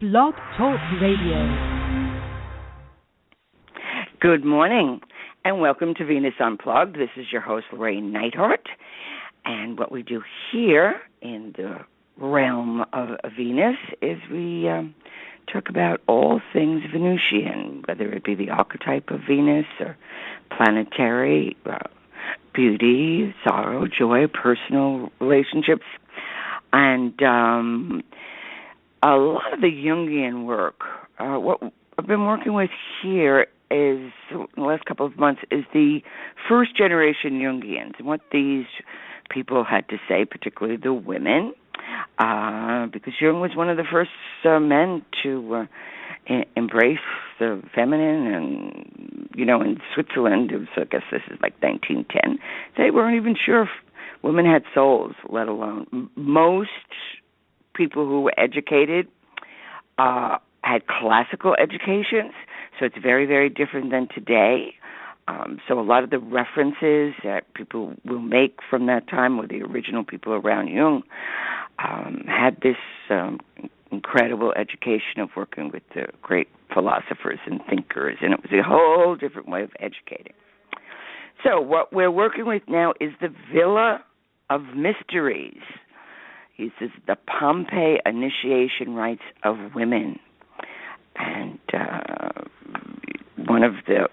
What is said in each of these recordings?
Blog Talk Radio. Good morning, and welcome to Venus Unplugged. This is your host, Llorraine Neithardt. And what we do here in the realm of Venus is we talk about all things Venusian, whether it be the archetype of Venus or planetary, beauty, sorrow, joy, personal relationships. And a lot of the Jungian work, what I've been working with here is, in the last couple of months, is the first generation Jungians and what these people had to say, particularly the women, because Jung was one of the first men to embrace the feminine. And, you know, in Switzerland, it was, I guess this is like 1910, they weren't even sure if women had souls, let alone. Most people who were educated had classical educations, so it's very, very different than today. So a lot of the references that people will make from that time, or the original people around Jung, had this incredible education of working with the great philosophers and thinkers, and it was a whole different way of educating. So what we're working with now is the Villa of Mysteries. He says the Pompeii initiation rites of women. And one of the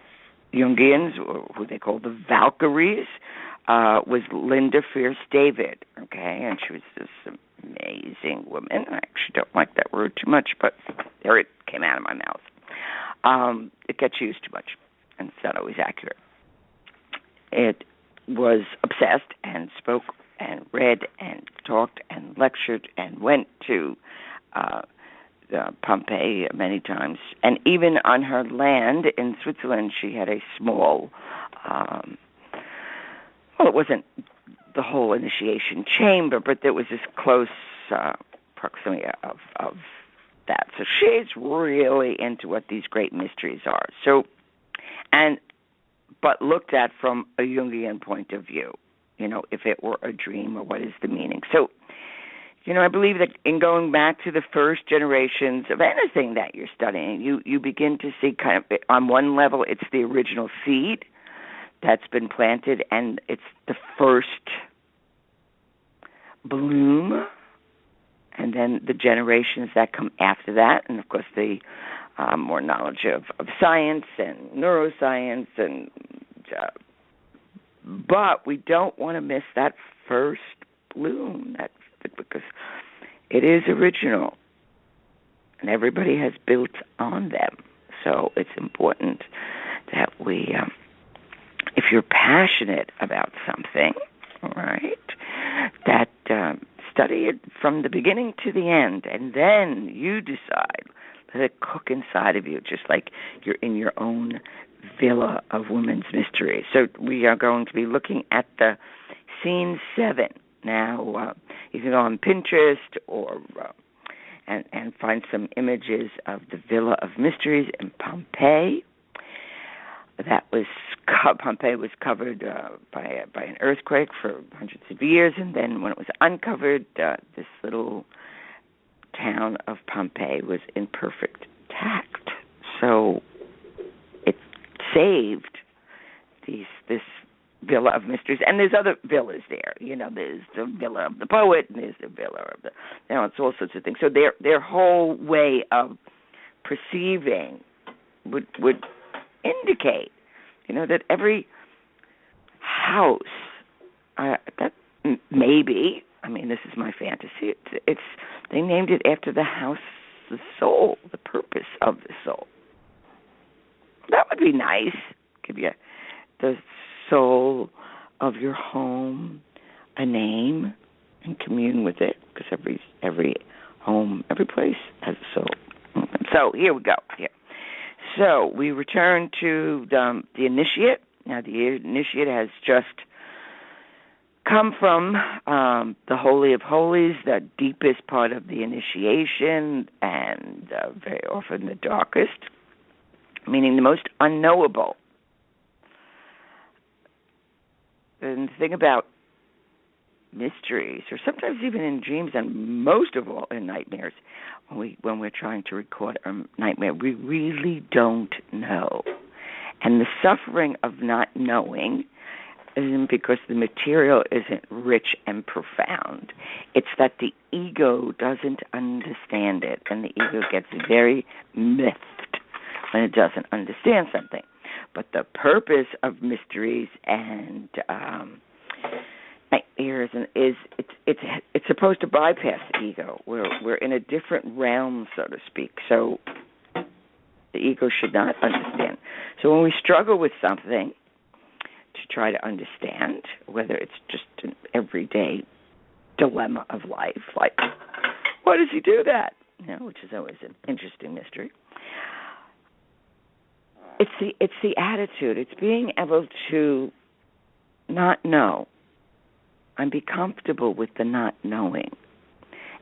Jungians, or who they call the Valkyries, was Linda Fierce David, okay? And she was this amazing woman. I actually don't like that word too much, but there it came out of my mouth. It gets used too much, and it's not always accurate. It was obsessed and spoke and read and talked and lectured and went to Pompeii many times. And even on her land in Switzerland, she had a small, well, it wasn't the whole initiation chamber, but there was this close proximity of that. So she's really into what these great mysteries are. So, but looked at from a Jungian point of view. You know, if it were a dream, or what is the meaning. So, you know, I believe that in going back to the first generations of anything that you're studying, you begin to see kind of, on one level, it's the original seed that's been planted, and it's the first bloom, and then the generations that come after that, and of course the more knowledge of science and neuroscience and but we don't want to miss that first bloom, because it is original, and everybody has built on them. So it's important that we, if you're passionate about something, all right, that study it from the beginning to the end, and then you decide. Let it cook inside of you, just like you're in your own Villa of Women's Mysteries. So we are going to be looking at the Scene 7. Now, you can go on Pinterest or and find some images of the Villa of Mysteries in Pompeii. Pompeii was covered by an earthquake for hundreds of years, and then when it was uncovered, this little town of Pompeii was in perfect tact. So it saved this Villa of Mysteries, and there's other villas there. You know, there's the Villa of the Poet, and there's the Villa of the, you know, it's all sorts of things. So their whole way of perceiving would indicate, you know, that every house that maybe, I mean, this is my fantasy. It's they named it after the house, the soul, the purpose of the soul. That would be nice. Give you the soul of your home a name and commune with it, because every home, every place has a soul. So here we go. Here. So we return to the initiate. Now the initiate has just come from the Holy of Holies, the deepest part of the initiation, and very often the darkest, meaning the most unknowable. And the thing about mysteries, or sometimes even in dreams, and most of all in nightmares, when we're trying to record a nightmare, we really don't know. And the suffering of not knowing isn't because the material isn't rich and profound. It's that the ego doesn't understand it, and the ego gets very miffed when it doesn't understand something. But the purpose of mysteries and nightmares is it's supposed to bypass the ego. We're in a different realm, so to speak. So the ego should not understand. So when we struggle with something to try to understand, whether it's just an everyday dilemma of life, like, why does he do that? Which is always an interesting mystery. It's the attitude. It's being able to not know and be comfortable with the not knowing.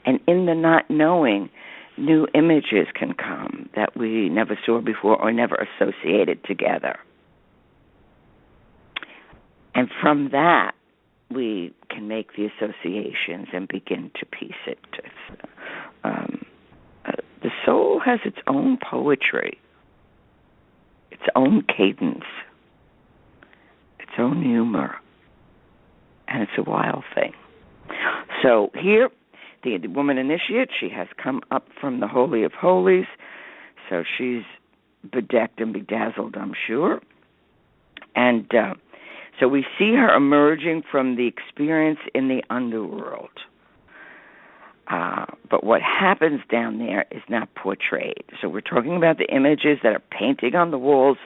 And in the not knowing, new images can come that we never saw before or never associated together. And from that, we can make the associations and begin to piece it. The soul has its own poetry, its own cadence, its own humor, and it's a wild thing. So here, the woman initiate, she has come up from the Holy of Holies, so she's bedecked and bedazzled, I'm sure. And so we see her emerging from the experience in the underworld. But what happens down there is not portrayed. So we're talking about the images that are painted on the walls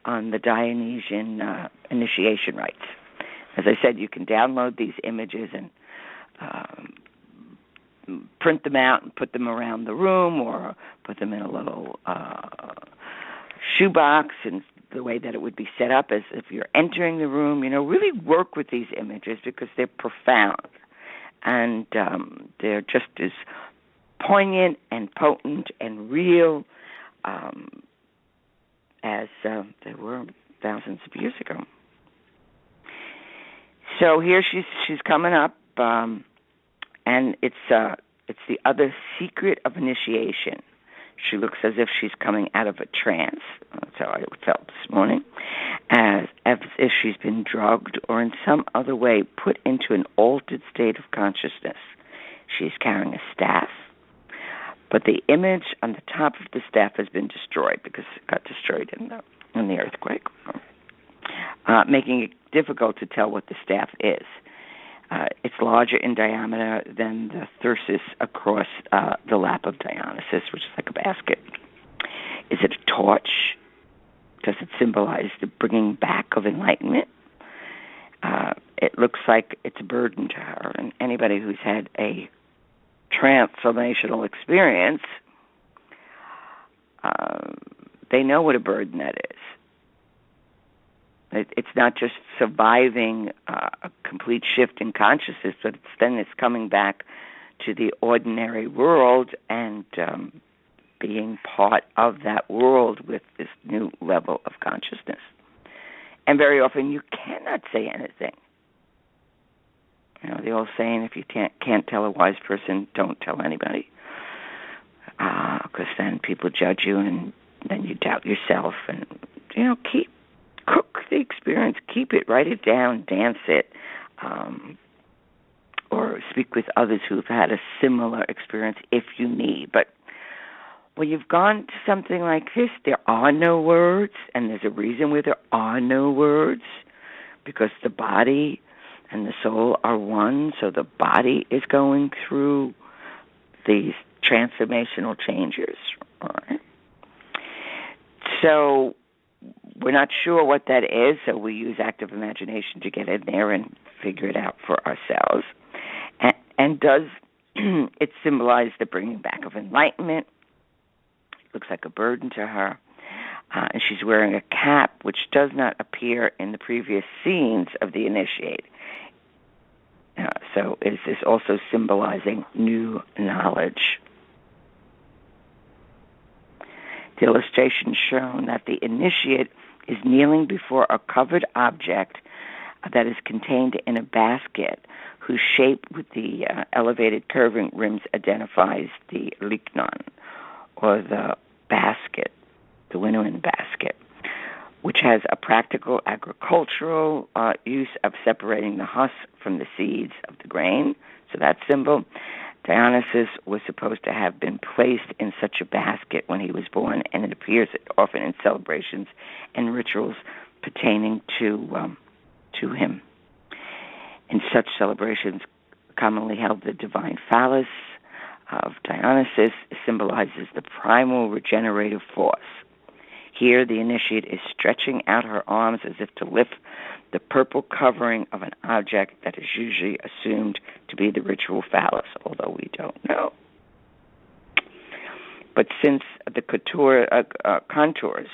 on the Dionysian initiation rites. As I said, you can download these images and print them out and put them around the room, or put them in a little shoebox, and the way that it would be set up as if you're entering the room. Really work with these images because they're profound, and they're just as poignant and potent and real as they were thousands of years ago. So here she's coming up, and it's the other secret of initiation. She looks as if she's coming out of a trance. That's how I felt this morning, as if she's been drugged or in some other way put into an altered state of consciousness. She's carrying a staff, but the image on the top of the staff has been destroyed because it got destroyed in the earthquake, making it difficult to tell what the staff is. It's larger in diameter than the thyrsus across the lap of Dionysus, which is like a basket. Is it a torch? Does it symbolize the bringing back of enlightenment? It looks like it's a burden to her. And anybody who's had a transformational experience, they know what a burden that is. It's not just surviving a complete shift in consciousness, but it's coming back to the ordinary world and being part of that world with this new level of consciousness. And very often you cannot say anything. The old saying, if you can't tell a wise person, don't tell anybody. Because then people judge you, and then you doubt yourself. And, cook the experience, keep it, write it down, dance it, or speak with others who've had a similar experience if you need. But when you've gone to something like this, there are no words, and there's a reason why there are no words, because the body and the soul are one, so the body is going through these transformational changes. All right? So we're not sure what that is, so we use active imagination to get in there and figure it out for ourselves. And does it symbolize the bringing back of enlightenment? It looks like a burden to her. And she's wearing a cap, which does not appear in the previous scenes of the initiate. So is this also symbolizing new knowledge? The illustration shown that the initiate is kneeling before a covered object that is contained in a basket, whose shape with the elevated curving rims identifies the lignon, or the basket, the winnowing basket, which has a practical agricultural use of separating the husk from the seeds of the grain. So that symbol. Dionysus was supposed to have been placed in such a basket when he was born, and it appears often in celebrations and rituals pertaining to him. In such celebrations, commonly held, the divine phallus of Dionysus symbolizes the primal regenerative force. Here, the initiate is stretching out her arms as if to lift the purple covering of an object that is usually assumed to be the ritual phallus, although we don't know. But since the contours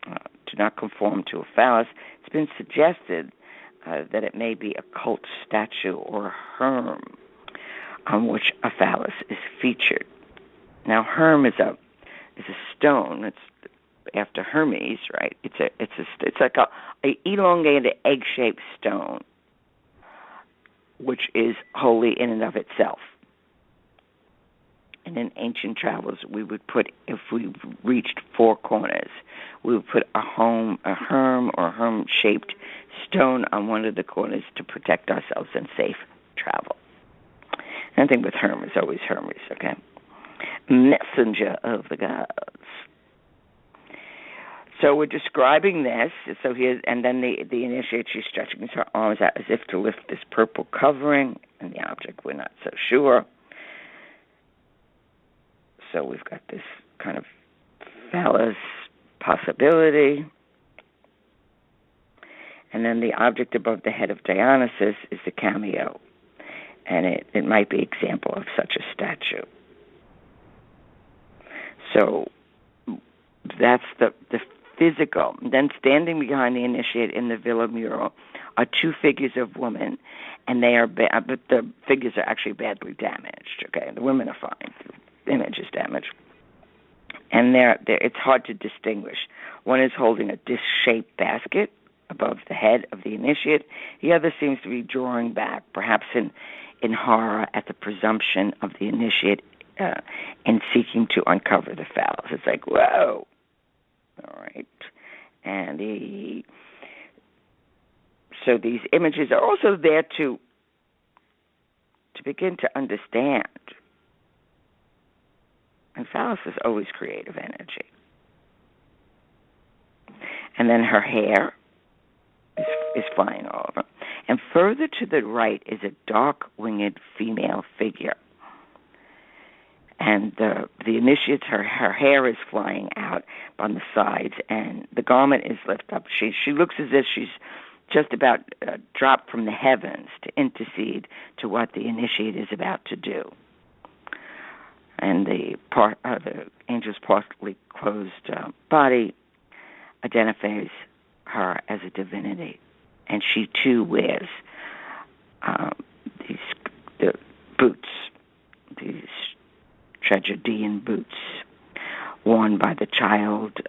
do not conform to a phallus, it's been suggested that it may be a cult statue or herm on which a phallus is featured. Now, herm is a stone. It's after Hermes, right? It's like a elongated egg-shaped stone, which is holy in and of itself. And in ancient travels, we would put, if we reached four corners, we would put a herm or herm-shaped stone on one of the corners to protect ourselves in safe travel. And I think with herm is always Hermes, okay? Messenger of the gods. So we're describing this. So here, and then the initiate, she's stretching her arms out as if to lift this purple covering, and the object we're not so sure. So we've got this kind of phallus possibility. And then the object above the head of Dionysus is the cameo. And it might be example of such a statue. So that's the physical. Then standing behind the initiate in the villa mural are two figures of women, and they are but the figures are actually badly damaged. Okay, the women are fine. The image is damaged, and it's hard to distinguish. One is holding a disc-shaped basket above the head of the initiate. The other seems to be drawing back, perhaps in horror at the presumption of the initiate in seeking to uncover the phallus. It's like, whoa. All right. And so these images are also there to begin to understand. And phallus is always creative energy. And then her hair is flying over. And further to the right is a dark-winged female figure. And the initiates, her hair is flying out on the sides, and the garment is lifted up. She looks as if she's just about dropped from the heavens to intercede to what the initiate is about to do. And the angel's partly closed body identifies her as a divinity, and she too wears the boots, these tragedian boots worn by the child,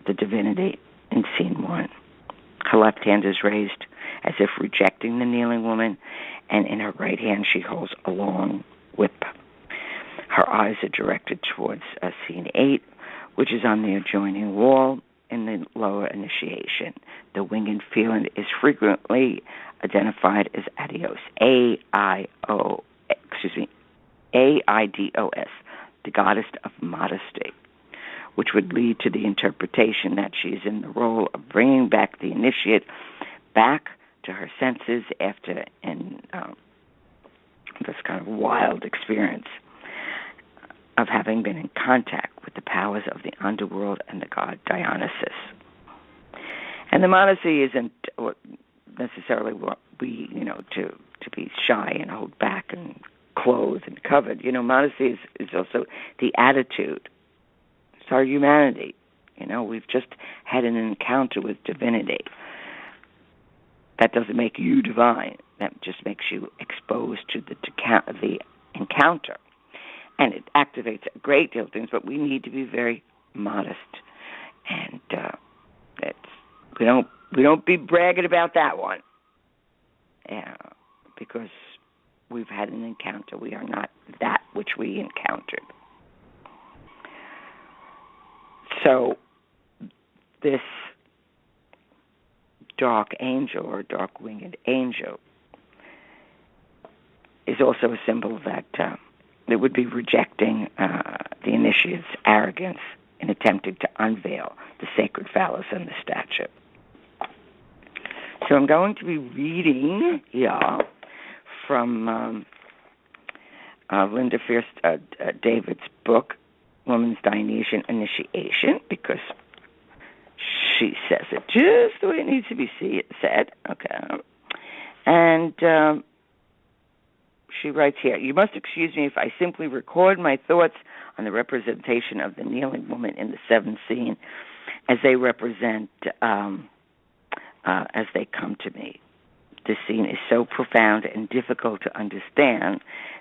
the divinity, in scene 1. Her left hand is raised as if rejecting the kneeling woman, and in her right hand she holds a long whip. Her eyes are directed towards scene 8, which is on the adjoining wall in the lower initiation. The winged feeling is frequently identified as Aidos, A-I-D-O-S, the goddess of modesty, which would lead to the interpretation that she is in the role of bringing back the initiate back to her senses after this kind of wild experience of having been in contact with the powers of the underworld and the god Dionysus. And the modesty isn't necessarily what we, to be shy and hold back and clothed and covered. Modesty is also the attitude. It's our humanity. We've just had an encounter with divinity. That doesn't make you divine. That just makes you exposed to the encounter. And it activates a great deal of things, but we need to be very modest. And we don't be bragging about that one. Yeah. because we've had an encounter. We are not that which we encountered. So this dark angel or dark winged angel is also a symbol that it would be rejecting the initiate's arrogance in attempting to unveil the sacred phallus and the statue. So I'm going to be reading here from Linda Fierst David's book, Woman's Dionysian Initiation, because she says it just the way it needs to be said. Okay. And she writes here, "You must excuse me if I simply record my thoughts on the representation of the kneeling woman in the seventh scene as they represent, as they come to me. This scene is so profound and difficult to understand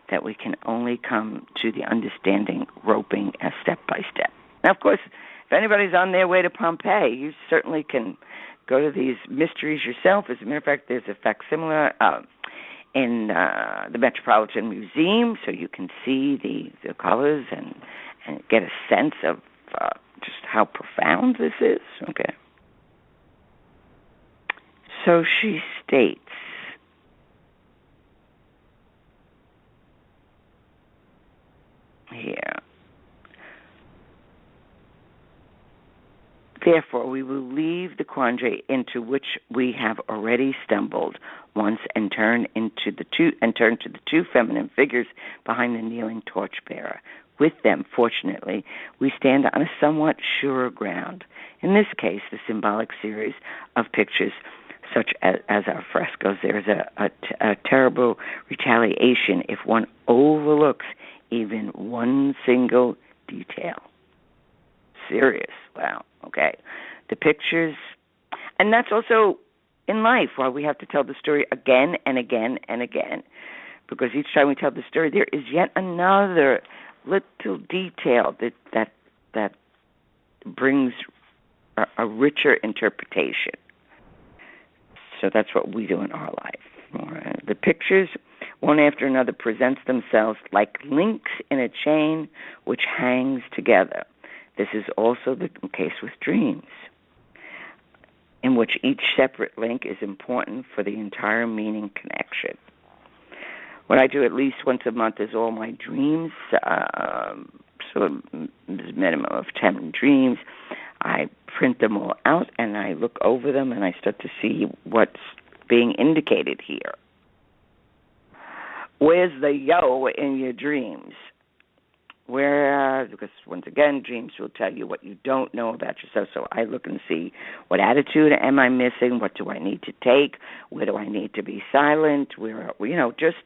that we can only come to the understanding roping step by step." Now, of course, if anybody's on their way to Pompeii, you certainly can go to these mysteries yourself. As a matter of fact, there's a facsimile in the Metropolitan Museum, so you can see the colors and get a sense of just how profound this is. Okay. So she states, here, "Therefore, we will leave the quandary into which we have already stumbled once and turn to the two feminine figures behind the kneeling torchbearer. With them, fortunately, we stand on a somewhat surer ground. In this case, the symbolic series of pictures such as our frescoes. There is a terrible retaliation if one overlooks even one single detail." Serious. Wow. Okay. The pictures, and that's also in life why we have to tell the story again and again and again, because each time we tell the story, there is yet another little detail that brings a richer interpretation. So that's what we do in our life. The pictures, one after another, presents themselves like links in a chain which hangs together. This is also the case with dreams, in which each separate link is important for the entire meaning connection. What I do at least once a month is all my dreams, so there's a minimum of 10 dreams. I print them all out, and I look over them, and I start to see what's being indicated here. Where's the yo in your dreams? Because once again, dreams will tell you what you don't know about yourself. So I look and see, what attitude am I missing? What do I need to take? Where do I need to be silent? Just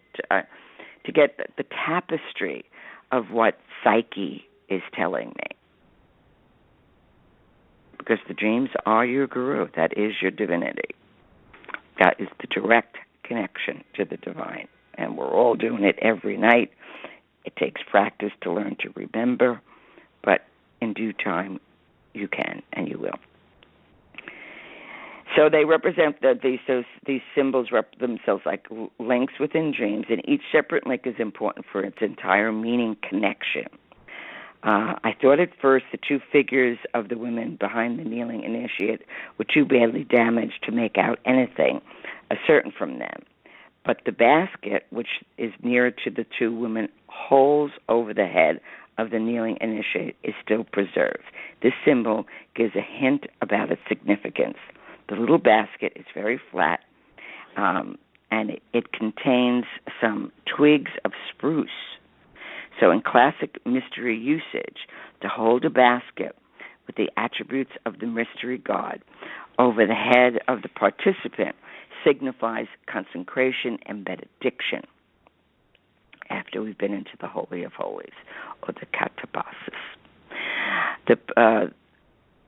to get the tapestry of what psyche is telling me. Because the dreams are your guru. That is your divinity. That is the direct connection to the divine. And we're all doing it every night. It takes practice to learn to remember, but in due time, you can and you will. So they represent these symbols themselves like links within dreams, and each separate link is important for its entire meaning connection. I thought at first the two figures of the women behind the kneeling initiate were too badly damaged to make out anything certain from them. But the basket, which is nearer to the two women, holds over the head of the kneeling initiate, is still preserved. This symbol gives a hint about its significance. The little basket is very flat, and it contains some twigs of spruce. So in classic mystery usage, to hold a basket with the attributes of the mystery god over the head of the participant signifies consecration and benediction after we've been into the Holy of Holies, or the katabasis.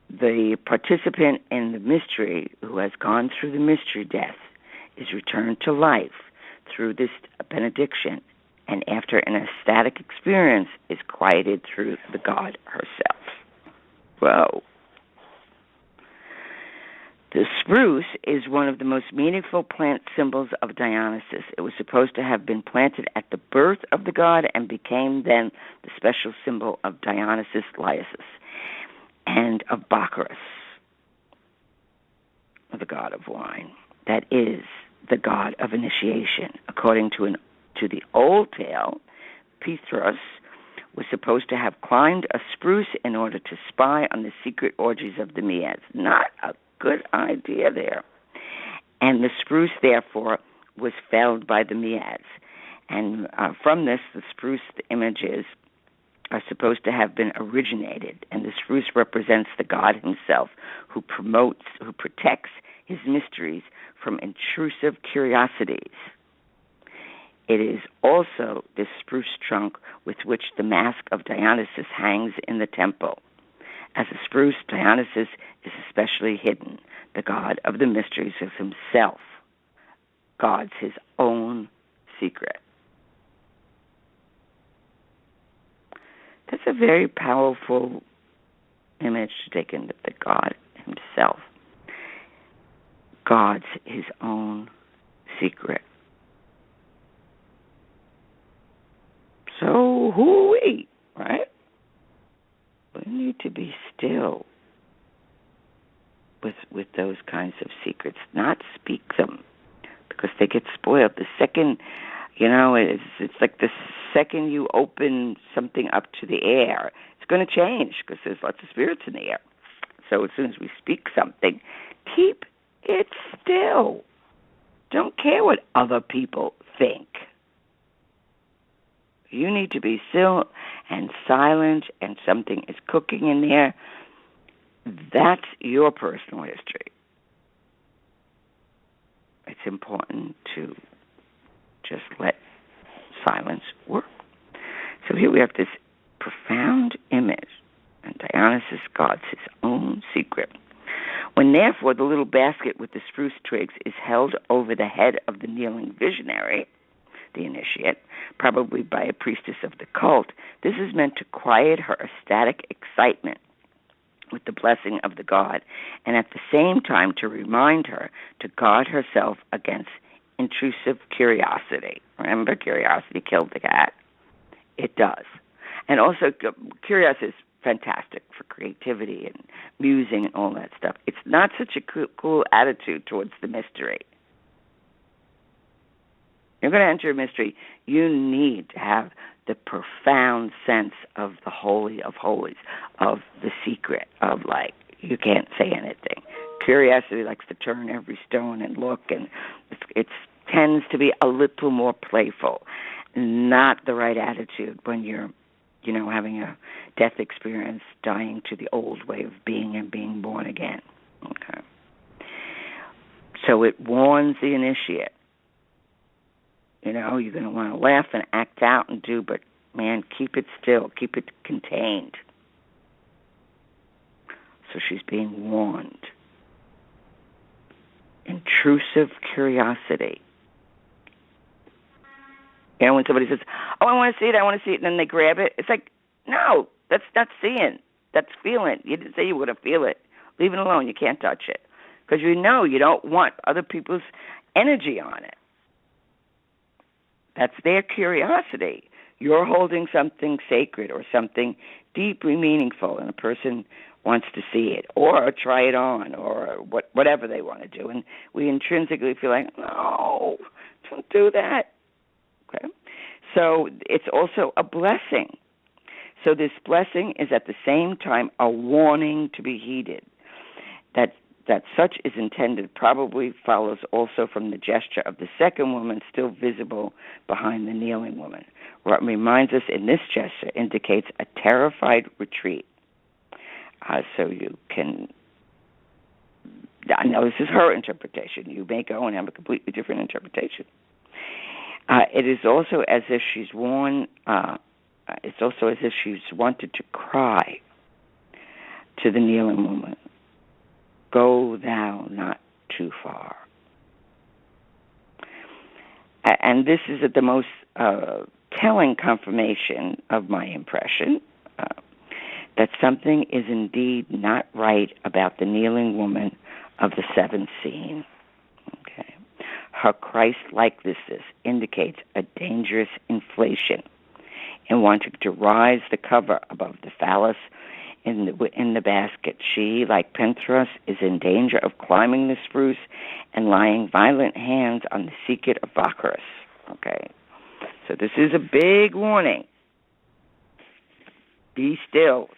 The participant in the mystery who has gone through the mystery death is returned to life through this benediction, and after an ecstatic experience is quieted through the God herself. Whoa. The spruce is one of the most meaningful plant symbols of Dionysus. It was supposed to have been planted at the birth of the god and became then the special symbol of Dionysus Lycius and of Bacchus, the god of wine. That is the god of initiation. According to the old tale, Pithros was supposed to have climbed a spruce in order to spy on the secret orgies of the Maeads. Not a good idea there. And the spruce, therefore, was felled by the Maeads. And from this, the spruce images are supposed to have been originated. And the spruce represents the god himself who protects his mysteries from intrusive curiosities. It is also this spruce trunk with which the mask of Dionysus hangs in the temple. As a spruce, Dionysus is especially hidden. The god of the mysteries is himself, guards his own secret. That's a very powerful image to take in, that the god himself guards his own secret. So who are we, right? We need to be still with those kinds of secrets, not speak them, because they get spoiled. The second, it's like the second you open something up to the air, it's going to change because there's lots of spirits in the air. So as soon as we speak something, keep it still. Don't care what other people think. You need to be still and silent, and something is cooking in there. That's your personal history. It's important to just let silence work. So here we have this profound image, and Dionysus guards his own secret. When therefore the little basket with the spruce twigs is held over the head of the kneeling visionary, the initiate, probably by a priestess of the cult, this is meant to quiet her ecstatic excitement with the blessing of the god, and at the same time to remind her to guard herself against intrusive curiosity. Remember, curiosity killed the cat? It does. And also, curiosity is fantastic for creativity and musing and all that stuff. It's not such a cool attitude towards the mystery. You're going to enter a mystery, you need to have the profound sense of the Holy of Holies, of the secret, of you can't say anything. Curiosity likes to turn every stone and look, and it tends to be a little more playful, not the right attitude when you're, having a death experience, dying to the old way of being and being born again. Okay. So it warns the initiate. You're going to want to laugh and act out and do, but, man, keep it still. Keep it contained. So she's being warned. Intrusive curiosity. When somebody says, oh, I want to see it, and then they grab it, it's like, no, that's not seeing. That's feeling. You didn't say you were going to feel it. Leave it alone. You can't touch it. Because you don't want other people's energy on it. That's their curiosity. You're holding something sacred or something deeply meaningful, and a person wants to see it or try it on or whatever they want to do. And we intrinsically feel like, no, don't do that. Okay? So it's also a blessing. So this blessing is at the same time a warning to be heeded. That such is intended probably follows also from the gesture of the second woman still visible behind the kneeling woman. What reminds us in this gesture indicates a terrified retreat. So you can, I know this is her interpretation. You may go and have a completely different interpretation. It is also as if she's worn, it's also as if she's wanted to cry to the kneeling woman. Go thou not too far. And this is the most telling confirmation of my impression that something is indeed not right about the kneeling woman of the seventh scene. Okay. Her Christ-likenesses indicates a dangerous inflation in wanting to rise the cover above the phallus in the basket. She, like Penthros, is in danger of climbing the spruce and laying violent hands on the secret of Bacchus. Okay. So this is a big warning. Be still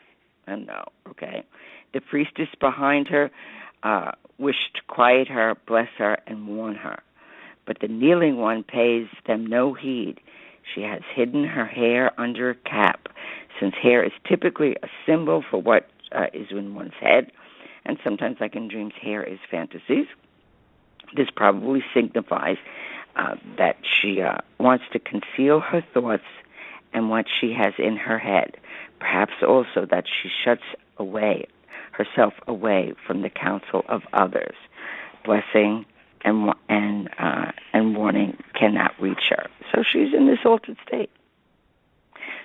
and know, okay? The priestess behind her wished to quiet her, bless her, and warn her. But the kneeling one pays them no heed. She has hidden her hair under a cap, since hair is typically a symbol for what is in one's head, and sometimes, like in dreams, hair is fantasies. This probably signifies that she wants to conceal her thoughts and what she has in her head. Perhaps also that she shuts herself away from the counsel of others. Blessing and warning cannot reach her. So she's in this altered state.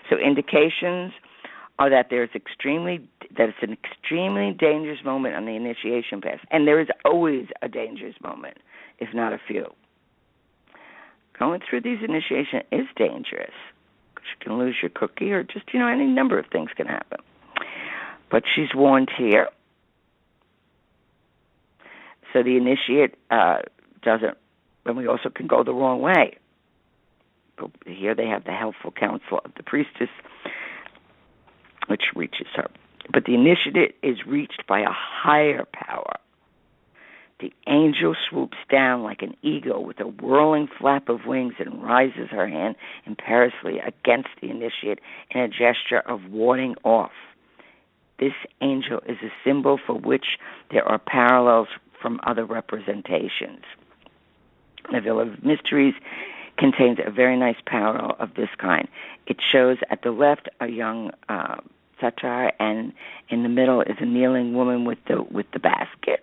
So indications are that it's an extremely dangerous moment on the initiation path, and there is always a dangerous moment, if not a few. Going through these initiations is dangerous. You can lose your cookie, or just any number of things can happen. But she's warned here. So the initiate doesn't, and we also can go the wrong way. But here they have the helpful counsel of the priestess, which reaches her. But the initiate is reached by a higher power. The angel swoops down like an eagle with a whirling flap of wings and raises her hand imperiously against the initiate in a gesture of warding off. This angel is a symbol for which there are parallels from other representations. The Veil of Mysteries contains a very nice parallel of this kind. It shows at the left a young satyr, and in the middle is a kneeling woman with the basket,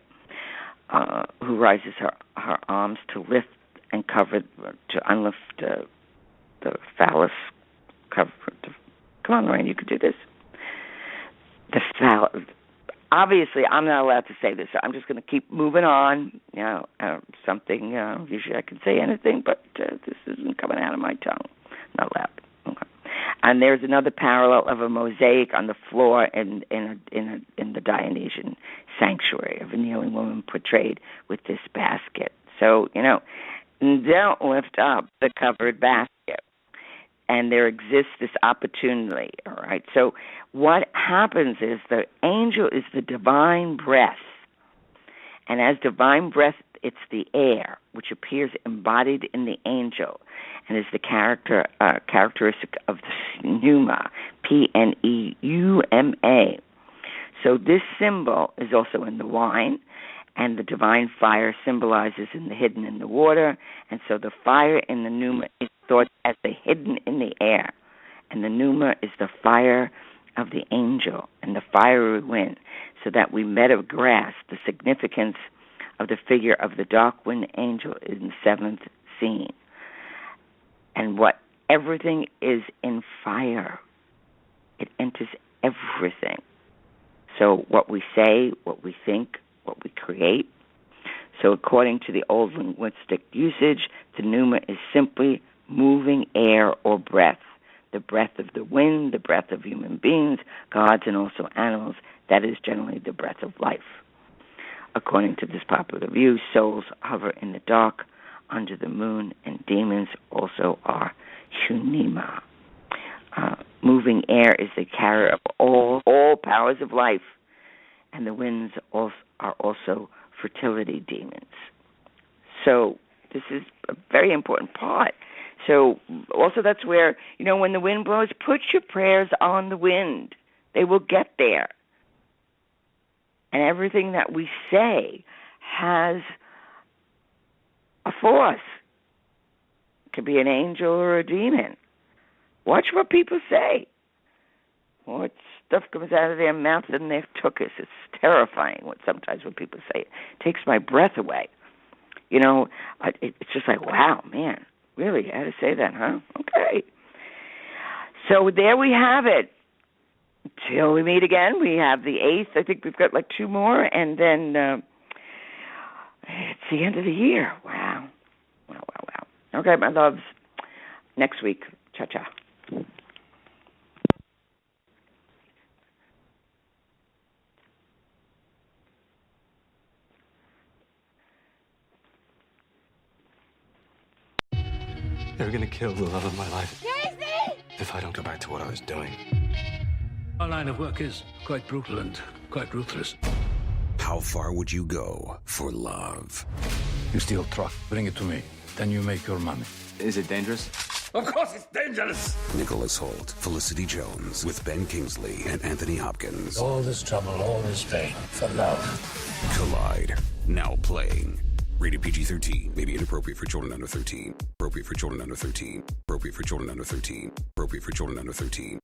who raises her arms to lift and cover, to unlift the phallus cover. Come on, Llorraine, you could do this. The phallus. Obviously, I'm not allowed to say this, so I'm just going to keep moving on. Usually I can say anything, but this isn't coming out of my tongue. Not allowed. Okay. And there's another parallel of a mosaic on the floor in the Dionysian sanctuary of a kneeling woman portrayed with this basket. So, don't lift up the covered basket. And there exists this opportunity, all right? So what happens is the angel is the divine breath. And as divine breath, it's the air, which appears embodied in the angel and is the characteristic of the pneuma, Pneuma. So this symbol is also in the wine, and the divine fire symbolizes in the hidden in the water. And so the fire in the pneuma is thought as the hidden in the air. And the pneuma is the fire of the angel and the fiery wind, so that we better grasp the significance of the figure of the dark wind angel in the seventh scene. And what everything is in fire. It enters everything. So what we say, what we think, what we create. So according to the old linguistic usage, the pneuma is simply moving air or breath. The breath of the wind, the breath of human beings, gods, and also animals. That is generally the breath of life. According to this popular view, souls hover in the dark under the moon, and demons also are pneuma. Moving air is the carrier of all powers of life, and the winds are also fertility demons. So this is a very important part. So also that's where, when the wind blows, put your prayers on the wind. They will get there. And everything that we say has a force. It could be an angel or a demon. Watch what people say. What stuff comes out of their mouth and their tuchus. It's terrifying sometimes when people say it. It takes my breath away. It's just like, wow, man, really, you had to say that, huh? Okay. So there we have it. Till we meet again, we have the 8th. I think we've got like 2 more, and then the end of the year. Wow. Wow. Okay, my loves. Next week. Cha-cha. They're gonna kill the love of my life. Casey! If I don't go back to what I was doing. Our line of work is quite brutal and quite ruthless. How far would you go for love? You steal truck, bring it to me. Then you make your money. Is it dangerous? Of course it's dangerous! Nicholas Hoult, Felicity Jones, with Ben Kingsley and Anthony Hopkins. All this trouble, all this pain, for love. Collide. Now playing. Rated PG-13. May be inappropriate for children under 13. Appropriate for children under 13. Appropriate for children under 13. Appropriate for children under 13.